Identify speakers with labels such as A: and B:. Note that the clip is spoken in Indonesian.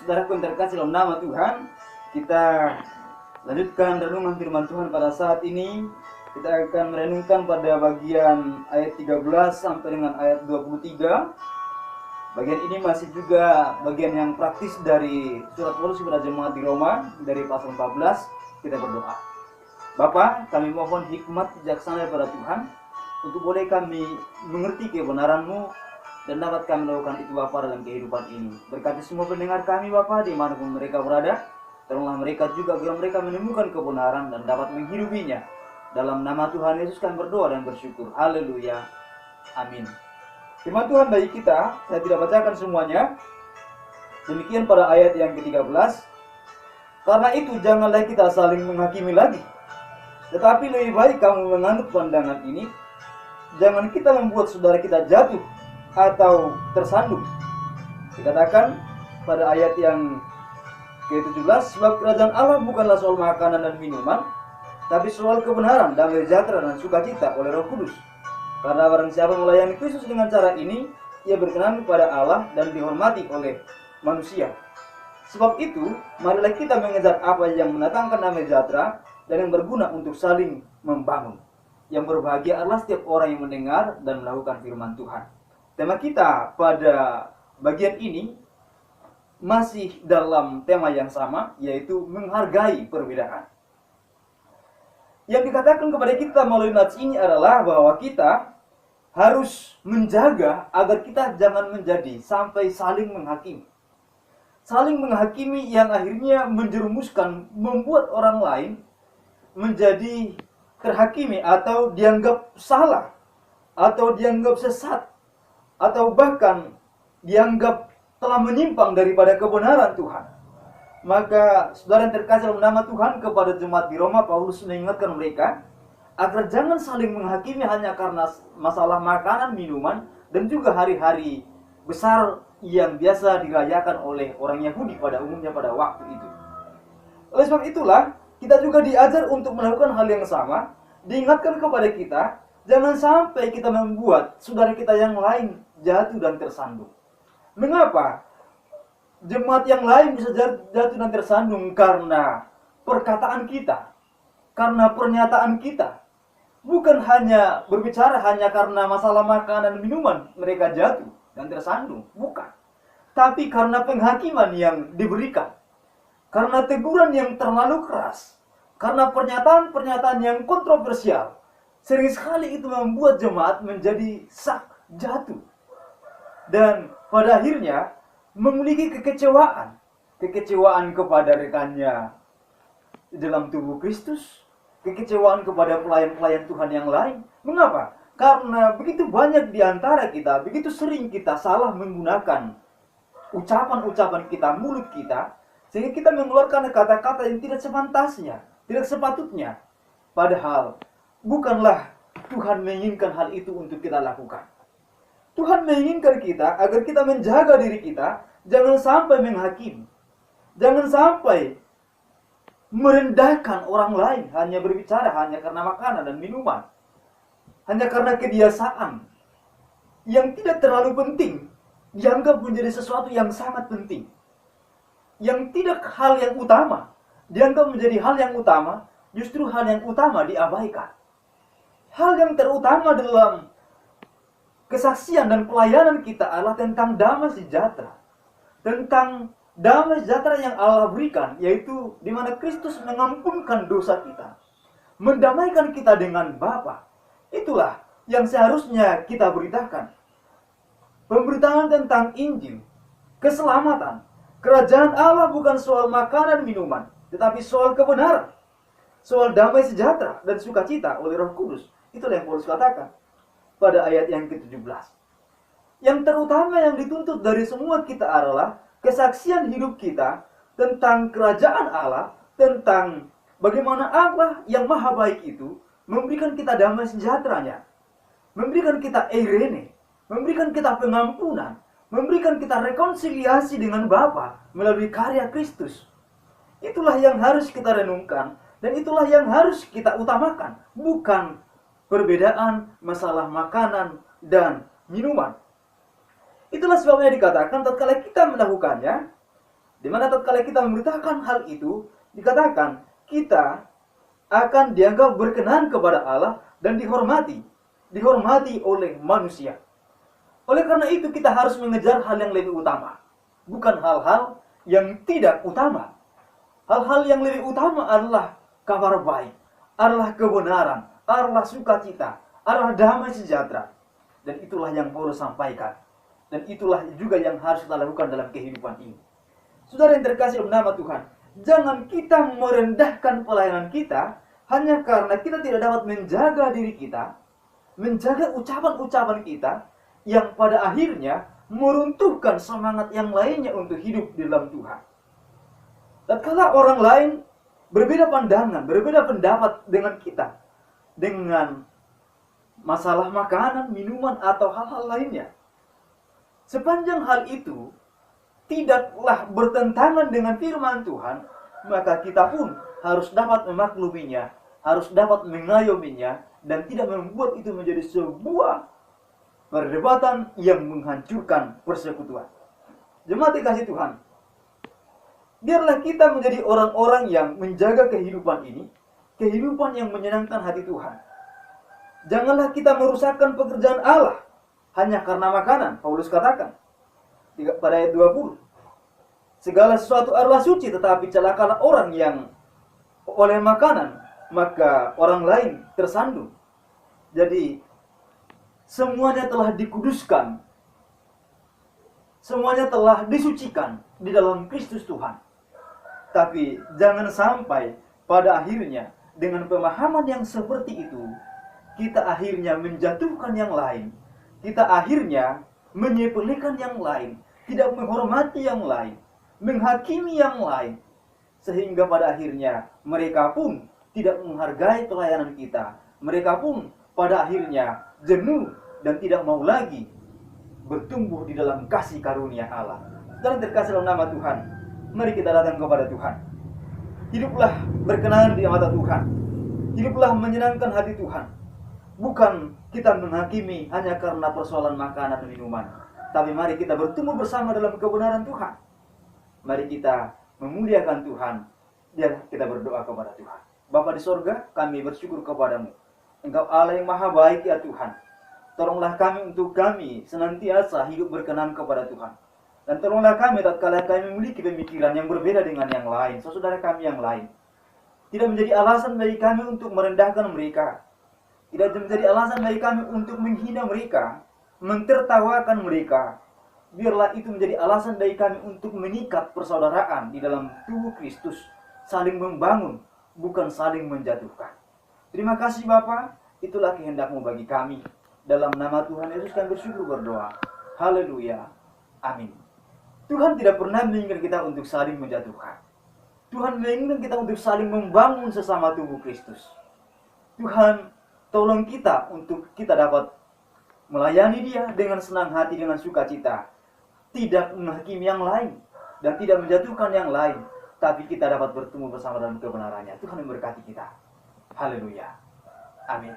A: saudaraku yang terkasih dalam nama Tuhan, kita lanjutkan renungan firman Tuhan pada saat ini. Kita akan merenungkan pada bagian ayat 13 sampai dengan ayat 23. Bagian ini masih juga bagian yang praktis dari surat Paulus kepada jemaat di Roma dari pasal 14. Kita berdoa. Bapa, kami mohon hikmat bijaksana daripada Tuhan untuk boleh kami mengerti kebenaran-Mu dan dapat kami melakukan itu Bapa dalam kehidupan ini. Berkati semua pendengar kami Bapa dimanapun mereka berada. Tolonglah mereka juga agar mereka menemukan kebenaran dan dapat menghidupinya. Dalam nama Tuhan Yesus kami berdoa dan bersyukur. Haleluya. Amin. Firman Tuhan bagi kita, saya tidak bacakan semuanya. Demikian pada ayat yang ke-13. Karena itu janganlah kita saling menghakimi lagi. Tetapi lebih baik kamu menganut pandangan ini. Jangan kita membuat saudara kita jatuh atau tersandung. Dikatakan pada ayat yang ke-17, sebab kerajaan Allah bukanlah soal makanan dan minuman, tapi soal kebenaran, damai sejahtera dan sukacita oleh Roh Kudus. Karena barang siapa melayani Kristus dengan cara ini, ia berkenan kepada Allah dan dihormati oleh manusia. Sebab itu, marilah kita mengejar apa yang mendatangkan damai sejahtera dan yang berguna untuk saling membangun. Yang berbahagia adalah setiap orang yang mendengar dan melakukan firman Tuhan. Tema kita pada bagian ini masih dalam tema yang sama, yaitu menghargai perbedaan. Yang dikatakan kepada kita melalui nats ini adalah bahwa kita harus menjaga agar kita jangan menjadi sampai saling menghakimi. Saling menghakimi yang akhirnya menjerumuskan, membuat orang lain menjadi terhakimi atau dianggap salah, atau dianggap sesat, atau bahkan dianggap telah menyimpang daripada kebenaran Tuhan. Maka saudara yang terkasih dalam nama Tuhan, kepada jemaat di Roma, Paulus mengingatkan mereka agar jangan saling menghakimi hanya karena masalah makanan, minuman, dan juga hari-hari besar yang biasa dirayakan oleh orang Yahudi pada umumnya pada waktu itu. Oleh sebab itulah, kita juga diajar untuk melakukan hal yang sama. Diingatkan kepada kita, jangan sampai kita membuat saudara kita yang lain jatuh dan tersandung. Mengapa jemaat yang lain bisa jatuh dan tersandung? Karena perkataan kita, karena pernyataan kita. Bukan hanya berbicara hanya karena masalah makanan dan minuman mereka jatuh dan tersandung, bukan. Tapi karena penghakiman yang diberikan, karena teguran yang terlalu keras, karena pernyataan-pernyataan yang kontroversial. Sering sekali itu membuat jemaat menjadi jatuh. Dan pada akhirnya memiliki kekecewaan. Kekecewaan kepada rekannya dalam tubuh Kristus. Kekecewaan kepada pelayan-pelayan Tuhan yang lain. Mengapa? Karena begitu banyak di antara kita, begitu sering kita salah menggunakan ucapan-ucapan kita, mulut kita, sehingga kita mengeluarkan kata-kata yang tidak sepantasnya, tidak sepatutnya. Padahal bukanlah Tuhan menginginkan hal itu untuk kita lakukan. Tuhan menginginkan kita agar kita menjaga diri kita, jangan sampai menghakimi. Jangan sampai merendahkan orang lain hanya berbicara hanya karena makanan dan minuman. Hanya karena kebiasaan yang tidak terlalu penting dianggap menjadi sesuatu yang sangat penting. Yang tidak hal yang utama dianggap menjadi hal yang utama, justru hal yang utama diabaikan. Hal yang terutama dalam kesaksian dan pelayanan kita adalah tentang damai sejahtera. Tentang damai sejahtera yang Allah berikan, yaitu di mana Kristus mengampunkan dosa kita, mendamaikan kita dengan Bapa. Itulah yang seharusnya kita beritakan. Pemberitaan tentang Injil, keselamatan, kerajaan Allah bukan soal makanan minuman, tetapi soal kebenaran, soal damai sejahtera dan sukacita oleh Roh Kudus. Itulah yang Paulus katakan pada ayat yang ke-17. Yang terutama yang dituntut dari semua kita adalah kesaksian hidup kita tentang kerajaan Allah, tentang bagaimana Allah yang maha baik itu memberikan kita damai sejahteranya, memberikan kita eirene, memberikan kita pengampunan, memberikan kita rekonsiliasi dengan Bapa melalui karya Kristus. Itulah yang harus kita renungkan dan itulah yang harus kita utamakan, bukan perbedaan masalah makanan dan minuman. Itulah sebabnya dikatakan tatkala kita melakukannya, Di mana tatkala kita memberitakan hal itu, dikatakan kita akan dianggap berkenan kepada Allah dan dihormati oleh manusia. Oleh karena itu kita harus mengejar hal yang lebih utama, bukan hal-hal yang tidak utama. Hal-hal yang lebih utama adalah kabar baik, adalah kebenaran, adalah sukacita, adalah damai sejahtera. Dan itulah yang Paulus sampaikan. Dan itulah juga yang harus kita lakukan dalam kehidupan ini. Saudara yang terkasih dalam nama Tuhan, jangan kita merendahkan pelayanan kita hanya karena kita tidak dapat menjaga diri kita, menjaga ucapan-ucapan kita, yang pada akhirnya meruntuhkan semangat yang lainnya untuk hidup di dalam Tuhan. Tatkala orang lain berbeda pandangan, berbeda pendapat dengan kita, dengan masalah makanan, minuman, atau hal-hal lainnya, sepanjang hal itu tidaklah bertentangan dengan firman Tuhan, maka kita pun harus dapat memakluminya, harus dapat mengayominya, dan tidak membuat itu menjadi sebuah perdebatan yang menghancurkan persekutuan. Jemaat dikasih Tuhan, biarlah kita menjadi orang-orang yang menjaga kehidupan ini, kehidupan yang menyenangkan hati Tuhan. Janganlah kita merusakkan pekerjaan Allah hanya karena makanan. Paulus katakan pada ayat 20, segala sesuatu adalah suci, tetapi celakalah orang yang oleh makanan maka orang lain tersandung. Jadi semuanya telah dikuduskan, semuanya telah disucikan di dalam Kristus Tuhan. Tapi jangan sampai pada akhirnya dengan pemahaman yang seperti itu, kita akhirnya menjatuhkan yang lain, kita akhirnya menyepelekan yang lain, tidak menghormati yang lain, menghakimi yang lain, sehingga pada akhirnya mereka pun tidak menghargai pelayanan kita. Mereka pun pada akhirnya jenuh dan tidak mau lagi bertumbuh di dalam kasih karunia Allah. Dan terkasih dalam nama Tuhan, mari kita datang kepada Tuhan. Hiduplah berkenan di mata Tuhan, hiduplah menyenangkan hati Tuhan. Bukan kita menghakimi hanya karena persoalan makanan dan minuman, tapi mari kita bertumbuh bersama dalam kebenaran Tuhan. Mari kita memuliakan Tuhan, dan kita berdoa kepada Tuhan. Bapa di sorga, kami bersyukur kepadamu. Engkau Allah yang maha baik ya Tuhan. Tolonglah kami untuk kami senantiasa hidup berkenan kepada Tuhan. Dan tolonglah kami tatkala kami memiliki pemikiran yang berbeda dengan yang lain, saudara kami yang lain. Tidak menjadi alasan bagi kami untuk merendahkan mereka. Tidak menjadi alasan bagi kami untuk menghina mereka, mentertawakan mereka. Biarlah itu menjadi alasan bagi kami untuk mengikat persaudaraan di dalam tubuh Kristus, saling membangun, bukan saling menjatuhkan. Terima kasih Bapa, itulah kehendak-Mu bagi kami. Dalam nama Tuhan Yesus kami bersyukur berdoa. Haleluya. Amin. Tuhan tidak pernah menginginkan kita untuk saling menjatuhkan. Tuhan menginginkan kita untuk saling membangun sesama tubuh Kristus. Tuhan, tolong kita untuk kita dapat melayani Dia dengan senang hati, dengan sukacita. Tidak menghakimi yang lain dan tidak menjatuhkan yang lain, tapi kita dapat bertemu bersama dalam kebenarannya. Tuhan memberkati kita. Haleluya. Amin.